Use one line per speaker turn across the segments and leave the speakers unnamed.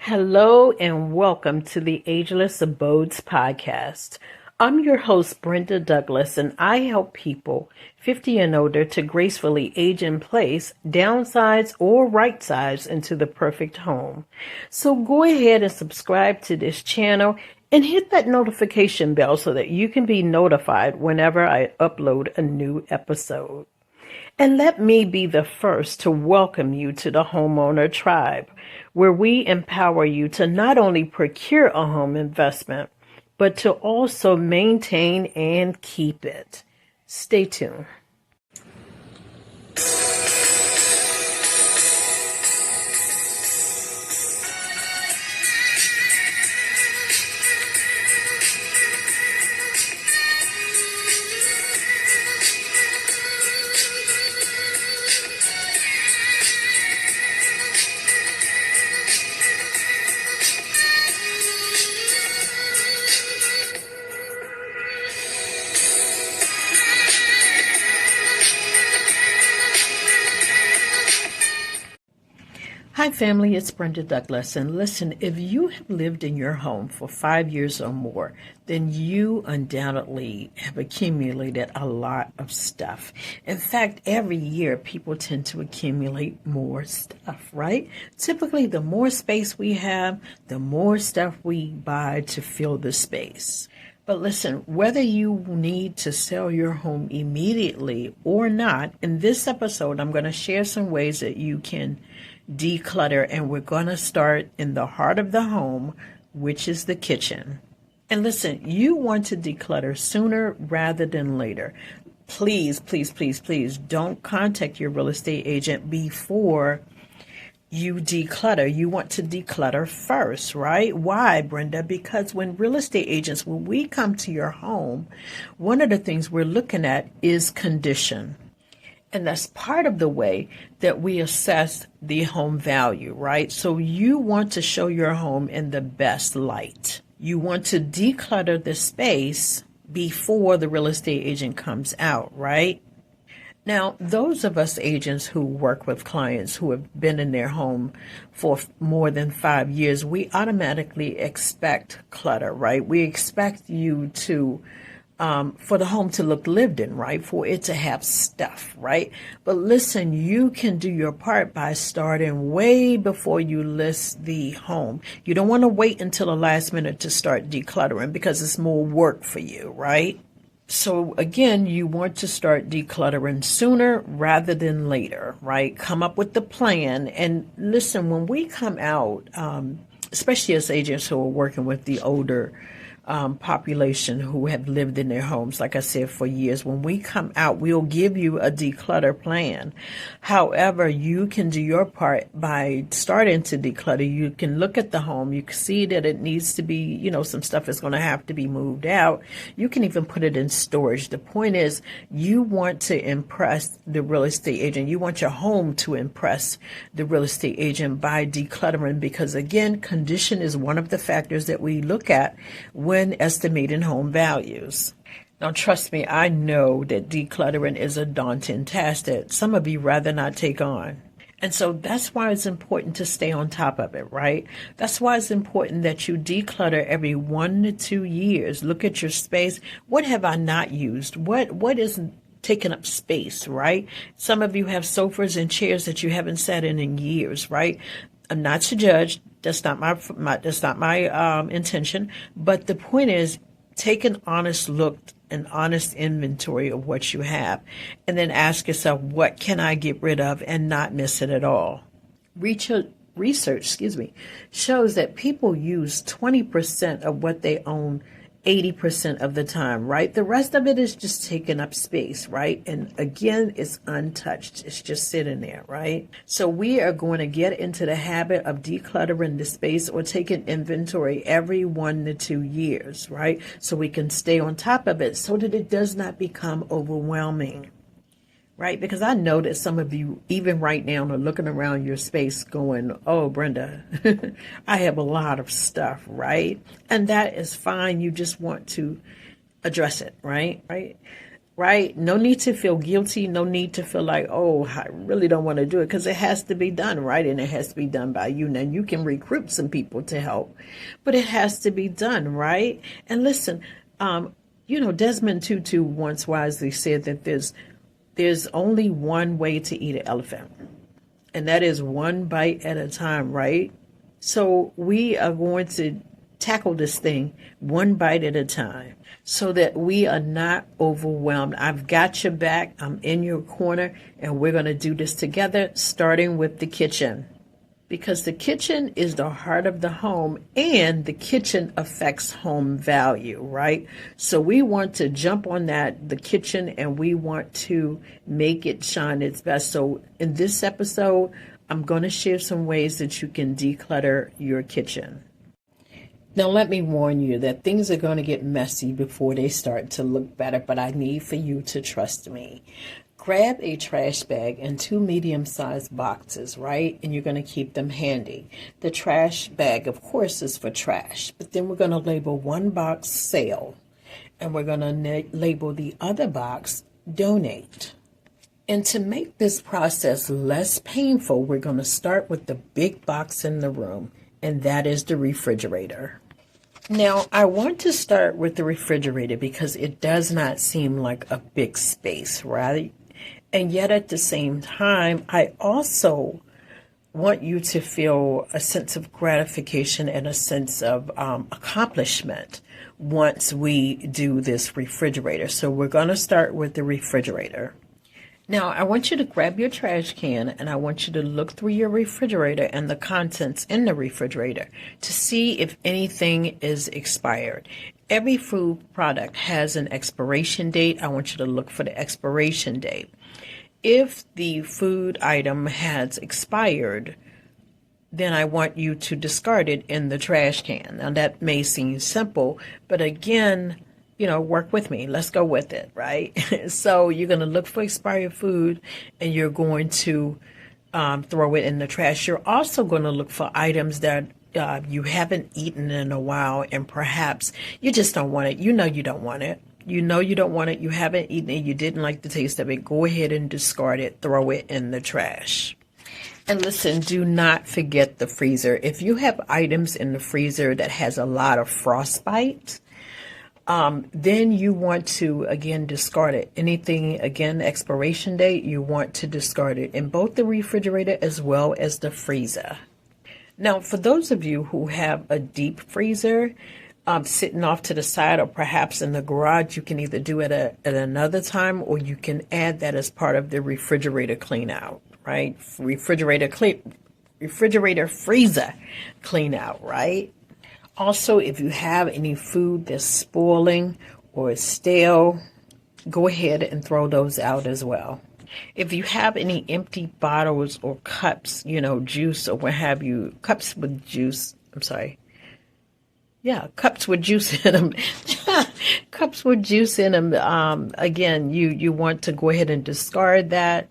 Hello and welcome to the Ageless Abodes Podcast. I'm your host, Brenda Douglas, and I help people 50 and older to gracefully age in place, downsize, or right size into the perfect home. So go ahead and subscribe to this channel and hit that notification bell so that you can be notified whenever I upload a new episode. And let me be the first to welcome you to the homeowner tribe, where we empower you to not only procure a home investment, but to also maintain and keep it. Stay tuned. Hi family, it's Brenda Douglas, and listen, if you have lived in your home for 5 years or more, then you undoubtedly have accumulated a lot of stuff. In fact, every year people tend to accumulate more stuff, right? Typically, the more space we have, the more stuff we buy to fill the space. But listen, whether you need to sell your home immediately or not, in this episode, I'm going to share some ways that you can declutter, and we're going to start in the heart of the home, which is the kitchen. And listen, you want to declutter sooner rather than later. Please, please, please, please don't contact your real estate agent before you declutter. You want to declutter first, right? Why, Brenda? Because when we come to your home, one of the things we're looking at is condition. And that's part of the way that we assess the home value, right? So you want to show your home in the best light. You want to declutter the space before the real estate agent comes out, right? Now, those of us agents who work with clients who have been in their home for more than 5 years, we automatically expect clutter, right? We expect you to for the home to look lived in, right? For it to have stuff, right? But listen, you can do your part by starting way before you list the home. You don't want to wait until the last minute to start decluttering because it's more work for you, right? So again, you want to start decluttering sooner rather than later, right? Come up with the plan. And listen, when we come out, especially as agents who are working with the older population who have lived in their homes, like I said, for years. When we come out, we'll give you a declutter plan. However, you can do your part by starting to declutter. You can look at the home. You can see that it needs to be, some stuff is going to have to be moved out. You can even put it in storage. The point is, you want to impress the real estate agent. You want your home to impress the real estate agent by decluttering because, again, condition is one of the factors that we look at when estimating home values. Now, trust me, I know that decluttering is a daunting task that some of you rather not take on. And so that's why it's important to stay on top of it, right? That's why it's important that you declutter every 1 to 2 years. Look at your space. What have I not used? What isn't taking up space, right? Some of you have sofas and chairs that you haven't sat in years, right? I'm not to judge. That's not my intention. But the point is, take an honest look, an honest inventory of what you have, and then ask yourself, what can I get rid of and not miss it at all? Research shows that people use 20% of what they own 80% of the time, right? The rest of it is just taking up space, right? And again, it's untouched. It's just sitting there, right? So we are going to get into the habit of decluttering the space or taking inventory every 1 to 2 years, right? So we can stay on top of it so that it does not become overwhelming. Right? Because I know that some of you, even right now, are looking around your space going, oh, Brenda, I have a lot of stuff, right? And that is fine. You just want to address it, right? right? No need to feel guilty. No need to feel like, oh, I really don't want to do it, because it has to be done, right? And it has to be done by you. Now, you can recruit some people to help, but it has to be done, right? And listen, Desmond Tutu once wisely said that there's only one way to eat an elephant, and that is one bite at a time, right? So we are going to tackle this thing one bite at a time so that we are not overwhelmed. I've got your back. I'm in your corner, and we're going to do this together, starting with the kitchen. Because the kitchen is the heart of the home, and the kitchen affects home value, right? So we want to jump on the kitchen, and we want to make it shine its best. So in this episode, I'm going to share some ways that you can declutter your kitchen. Now, let me warn you that things are going to get messy before they start to look better, but I need for you to trust me. Grab a trash bag and 2 medium-sized boxes, right? And you're going to keep them handy. The trash bag, of course, is for trash, but then we're going to label one box sale, and we're going to label the other box donate. And to make this process less painful, we're going to start with the big box in the room, and that is the refrigerator. Now, I want to start with the refrigerator because it does not seem like a big space, right? And yet at the same time, I also want you to feel a sense of gratification and a sense of accomplishment once we do this refrigerator. So we're going to start with the refrigerator. Now, I want you to grab your trash can, and I want you to look through your refrigerator and the contents in the refrigerator to see if anything is expired. Every food product has an expiration date. I want you to look for the expiration date. If the food item has expired, then I want you to discard it in the trash can. Now, that may seem simple, but again, work with me. Let's go with it, right? So you're going to look for expired food, and you're going to throw it in the trash. You're also going to look for items that you haven't eaten in a while, and perhaps you just don't want it. You don't want it. You don't want it. You haven't eaten it. You didn't like the taste of it. Go ahead and discard it. Throw it in the trash. And listen, do not forget the freezer. If you have items in the freezer that has a lot of frostbite, then you want to, again, discard it. Anything, again, expiration date, you want to discard it in both the refrigerator as well as the freezer. Now, for those of you who have a deep freezer sitting off to the side or perhaps in the garage, you can either do it at another time, or you can add that as part of the refrigerator clean out, right? Refrigerator freezer clean out, right? Also, if you have any food that's spoiling or is stale, go ahead and throw those out as well. If you have any empty bottles or cups, juice or what have you, cups with juice in them. Cups with juice in them. Again, you want to go ahead and discard that.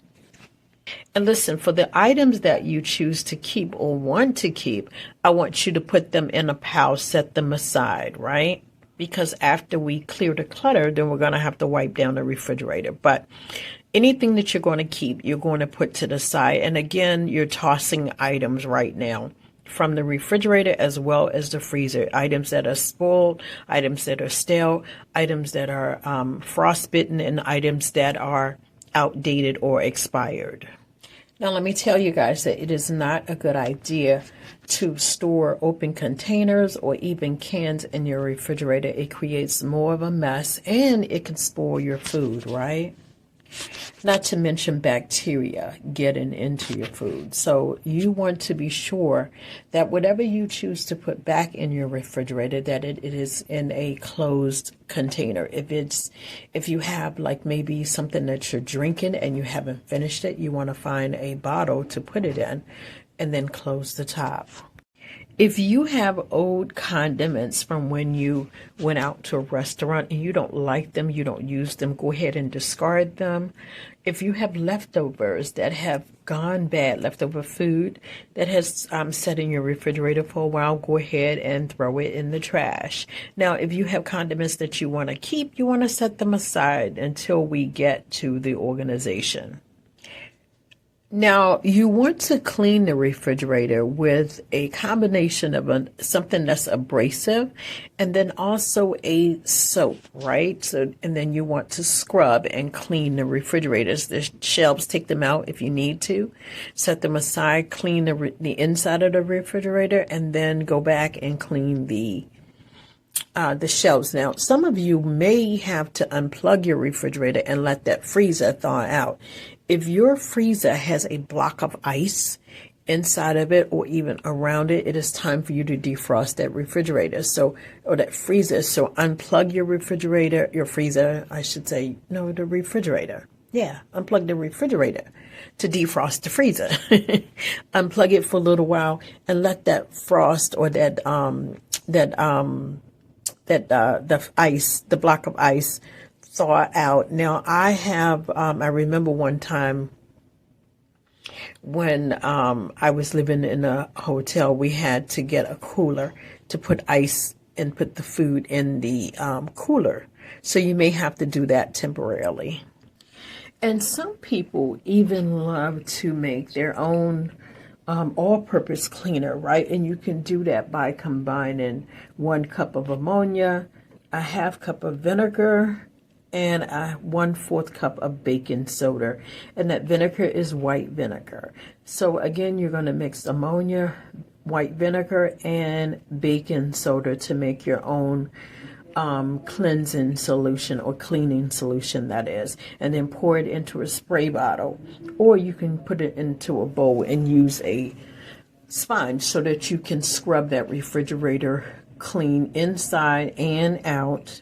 And listen, for the items that you choose to keep or want to keep, I want you to put them in a pile, set them aside, right? Because after we clear the clutter, then we're going to have to wipe down the refrigerator. But anything that you're going to keep, you're going to put to the side. And again, you're tossing items right now from the refrigerator as well as the freezer. Items that are spoiled, items that are stale, items that are frostbitten, and items that are outdated or expired. Now, let me tell you guys that it is not a good idea to store open containers or even cans in your refrigerator. It creates more of a mess, and it can spoil your food, right? Not to mention bacteria getting into your food. So you want to be sure that whatever you choose to put back in your refrigerator, that it is in a closed container. If you have like maybe something that you're drinking and you haven't finished it, you want to find a bottle to put it in and then close the top. If you have old condiments from when you went out to a restaurant and you don't like them, you don't use them, go ahead and discard them. If you have leftovers that have gone bad, leftover food that has sat in your refrigerator for a while, go ahead and throw it in the trash. Now, if you have condiments that you want to keep, you want to set them aside until we get to the organization. Now, you want to clean the refrigerator with a combination of something that's abrasive and then also a soap, right? So, and then you want to scrub and clean the refrigerators, the shelves, take them out if you need to, set them aside, clean the inside of the refrigerator, and then go back and clean the shelves. Now, some of you may have to unplug your refrigerator and let that freezer thaw out. If your freezer has a block of ice inside of it or even around it, it is time for you to defrost that refrigerator. Or that freezer. So unplug your refrigerator, your freezer, I should say, no, the refrigerator. Yeah, unplug the refrigerator to defrost the freezer. Unplug it for a little while and let that frost or the ice, the block of ice, thaw out. Now, I remember one time when I was living in a hotel, we had to get a cooler to put ice and put the food in the cooler. So you may have to do that temporarily. And some people even love to make their own all-purpose cleaner, right? And you can do that by combining 1 cup of ammonia, a 1/2 cup of vinegar, and a 1/4 cup of baking soda. And that vinegar is white vinegar. So again, you're going to mix ammonia, white vinegar, and baking soda to make your own cleansing solution or cleaning solution, that is, and then pour it into a spray bottle, or you can put it into a bowl and use a sponge so that you can scrub that refrigerator clean inside and out.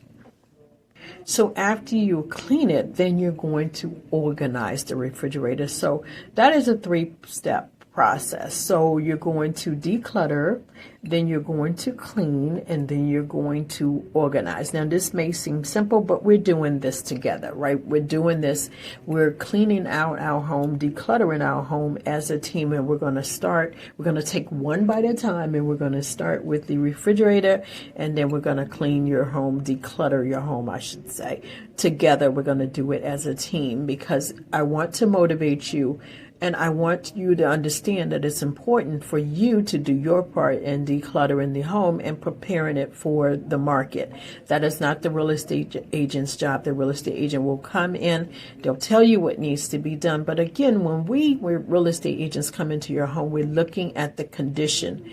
So after you clean it, then you're going to organize the refrigerator. So that is a 3-step process. So you're going to declutter, then you're going to clean, and then you're going to organize. Now, this may seem simple, but we're doing this together, right? We're doing this. We're cleaning out our home, decluttering our home as a team, and we're going to take one bite at a time, and we're going to start with the refrigerator, and then we're going to clean your home, declutter your home, I should say. Together, we're going to do it as a team because I want to motivate you. And I want you to understand that it's important for you to do your part in decluttering the home and preparing it for the market. That is not the real estate agent's job. The real estate agent will come in, they'll tell you what needs to be done. But again, when we're real estate agents come into your home, we're looking at the condition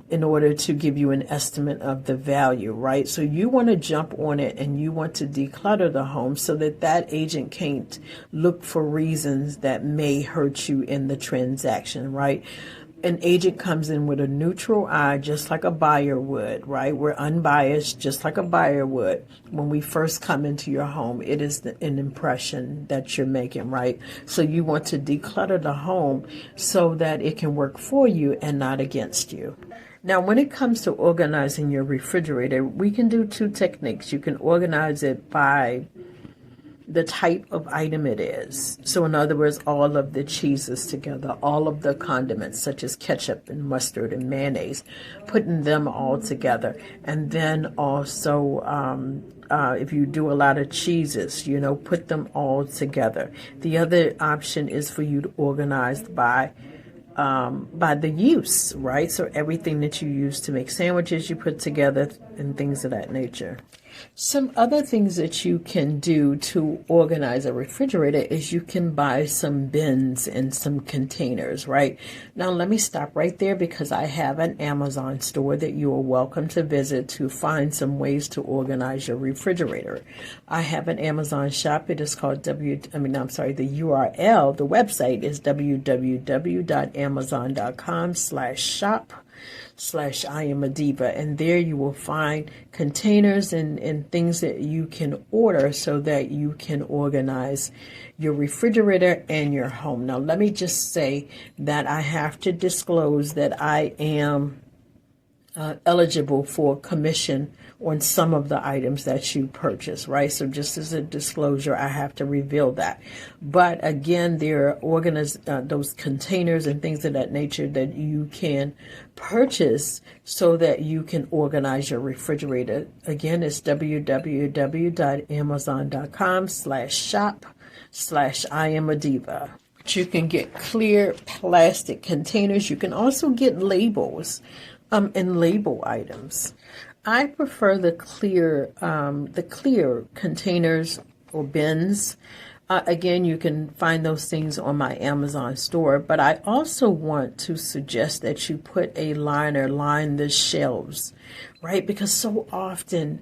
in order to give you an estimate of the value, right? So you want to jump on it and you want to declutter the home so that agent can't look for reasons that may hurt you in the transaction, right? An agent comes in with a neutral eye, just like a buyer would, right? We're unbiased, just like a buyer would. When we first come into your home, it is an impression that you're making, right? So you want to declutter the home so that it can work for you and not against you. Now, when it comes to organizing your refrigerator, we can do 2 techniques. You can organize it by the type of item it is. So in other words, all of the cheeses together, all of the condiments such as ketchup and mustard and mayonnaise, putting them all together. And then also, if you do a lot of cheeses, put them all together. The other option is for you to organize by the use, right? So everything that you use to make sandwiches, you put together and things of that nature. Some other things that you can do to organize a refrigerator is you can buy some bins and some containers, right? Now, let me stop right there because I have an Amazon store that you are welcome to visit to find some ways to organize your refrigerator. I have an Amazon shop. It is called the URL, the website is www.amazon.com/shop. shop/I am a diva. And there you will find containers and things that you can order so that you can organize your refrigerator and your home. Now, let me just say that I have to disclose that I am eligible for commission on some of the items that you purchase, right? So just as a disclosure, I have to reveal that. But again, there are those containers and things of that nature that you can purchase so that you can organize your refrigerator. Again, it's www.amazon.com/shop/I am a diva. You can get clear plastic containers. You can also get labels and label items. I prefer the clear containers or bins. Again, you can find those things on my Amazon store, but I also want to suggest that you put a liner, line the shelves, right? Because so often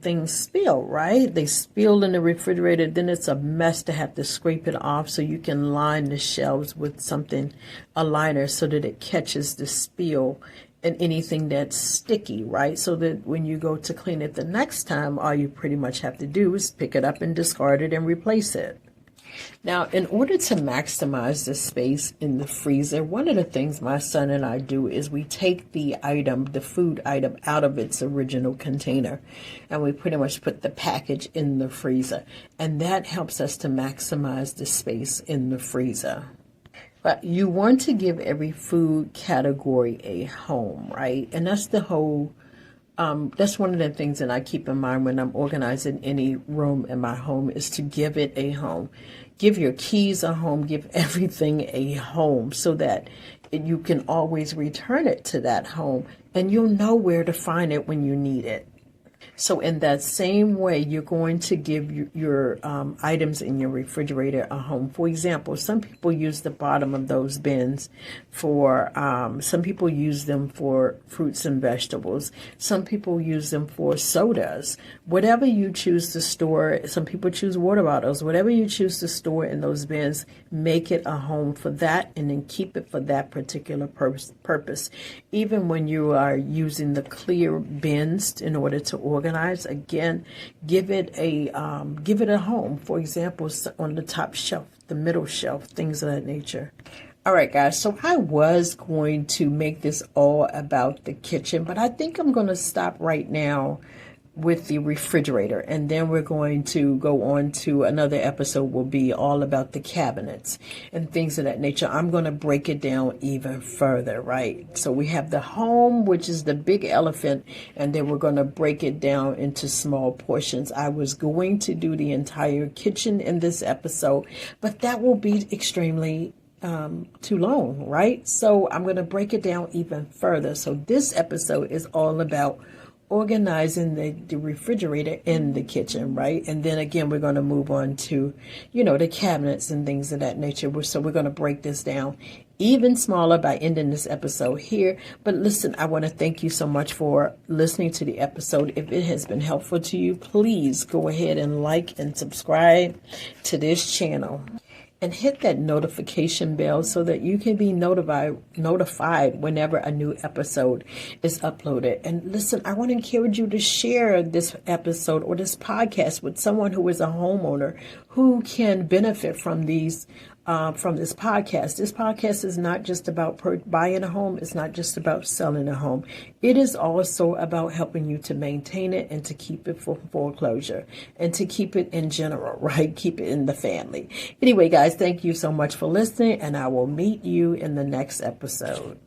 things spill, right? They spill in the refrigerator, then it's a mess to have to scrape it off. So you can line the shelves with a liner, so that it catches the spill and anything that's sticky, right? So that when you go to clean it the next time, all you pretty much have to do is pick it up and discard it and replace it. Now, in order to maximize the space in the freezer, one of the things my son and I do is we take the food item, out of its original container, and we pretty much put the package in the freezer. And that helps us to maximize the space in the freezer. But you want to give every food category a home, right? And that's that's one of the things that I keep in mind when I'm organizing any room in my home, is to give it a home. Give your keys a home, give everything a home, so that you can always return it to that home and you'll know where to find it when you need it. So in that same way, you're going to give your items in your refrigerator a home. For example, some people use the bottom of those bins some people use them for fruits and vegetables. Some people use them for sodas. Whatever you choose to store, some people choose water bottles. Whatever you choose to store in those bins, make it a home for that, and then keep it for that particular purpose. Even when you are using the clear bins in order to organize, again, give it a home. For example, on the top shelf, the middle shelf, things of that nature. All right, guys, so I was going to make this all about the kitchen, but I think I'm going to stop right now with the refrigerator, and then we're going to go on to another episode will be all about the cabinets and things of that nature. I'm going to break it down even further, right? So we have the home, which is the big elephant, and then we're going to break it down into small portions. I was going to do the entire kitchen in this episode, but that will be extremely too long, right? So I'm going to break it down even further. So this episode is all about organizing the refrigerator in the kitchen, right? And then again, we're going to move on to, the cabinets and things of that nature. So we're going to break this down even smaller by ending this episode here. But listen, I want to thank you so much for listening to the episode. If it has been helpful to you, please go ahead and like and subscribe to this channel. And hit that notification bell so that you can be notified whenever a new episode is uploaded. And listen, I want to encourage you to share this episode or this podcast with someone who is a homeowner who can benefit from this podcast. This podcast is not just about buying a home. It's not just about selling a home. It is also about helping you to maintain it and to keep it for foreclosure and to keep it in general, right? Keep it in the family. Anyway, guys, thank you so much for listening, and I will meet you in the next episode.